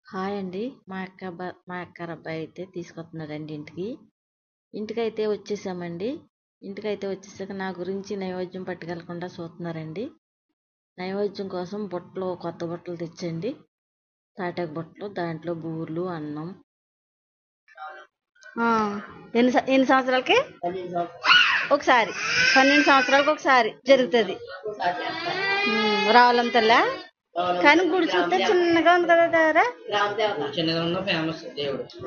Hi అండి. మా అక్క అబ్బాయి అయితే తీసుకొస్తున్నారండి ఇంటికైతే వచ్చేసామండి. ఇంటికైతే వచ్చేసాక నా గురించి నైవేద్యం పట్టుకెళ్ళకుండా చూస్తున్నారండి. నైవేద్యం కోసం కొత్త బుట్టలు తెచ్చండి. తాటాకు బుట్టలు, దాంట్లో బూర్లు, అన్నం. ఎన్ని సంవత్సరాలకి ఒకసారి 12 సంవత్సరాలకు ఒకసారి జరుగుతుంది రావులం తల్లి. కానీ గుడి చూస్తే చిన్నగా ఉంది కదా దారా.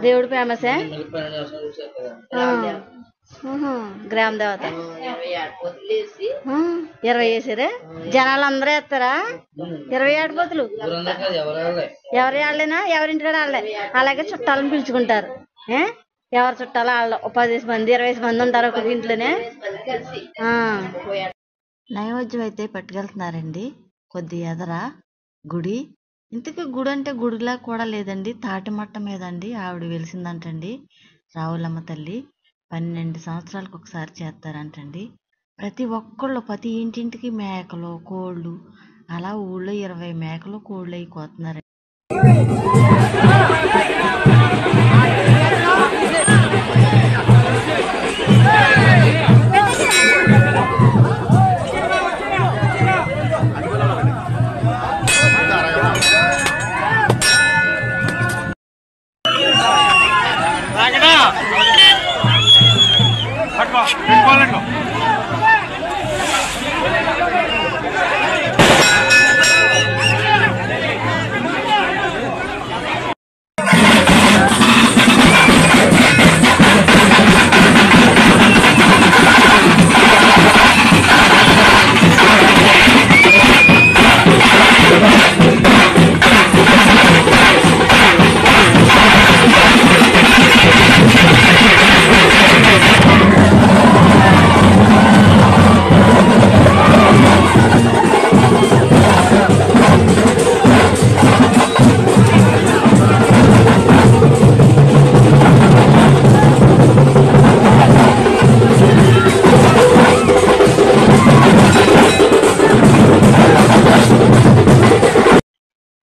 దేవుడు ఫేమస్ గ్రామ దేవత 20 వేసారా? జనాలు అందరూ వేస్తారా? 20 ఏడుపోతులు ఎవరి వాళ్ళైనా ఎవరింటికాడ వాళ్ళే. అలాగే చుట్టాలను పిలుచుకుంటారు. ఎవరు చుట్టాలు వాళ్ళు 10 మంది 20 మంది ఉంటారు ఒక ఇంట్లోనే. నైవేద్యం అయితే పట్టుకెళ్తున్నారండి. కొద్ది ఎదరా గుడి. ఇంతకీ గుడి అంటే గుడిలా కూడా లేదండి, తాటిమట్ట మీద అండి ఆవిడ వెలిసిందంటండి. రావులమ్మ తల్లి 12 సంవత్సరాలకు ఒకసారి చేస్తారంటండి. ప్రతి ఒక్కళ్ళు ప్రతి ఇంటింటికి మేకలు, కోళ్ళు, అలా ఊళ్ళో 20 మేకలు, కోళ్ళు అవి కోతున్నారండి.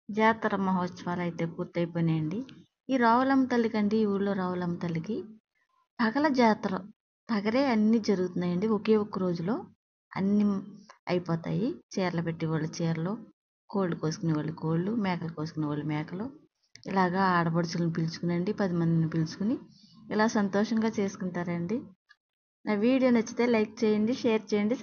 జాతర మహోత్సవాలు అయితే పూర్తయిపోయినాయండి. ఈ రావులమ్మ తల్లికి అండి, ఈ ఊళ్ళో రావులమ్మ తల్లికి పగల జాతర, పగలే అన్నీ జరుగుతున్నాయండి. ఒకే ఒక్క రోజులో అన్నీ అయిపోతాయి. చీరలు పెట్టేవాళ్ళు చీరలు, కోళ్ళు కోసుకునే వాళ్ళు కోళ్ళు, మేకలు కోసుకునే వాళ్ళు మేకలు, ఇలాగా ఆడపడుచులను పిలుచుకునండి 10 మందిని పిలుచుకుని ఇలా సంతోషంగా చేసుకుంటారండి. నా వీడియో నచ్చితే లైక్ చేయండి, షేర్ చేయండి.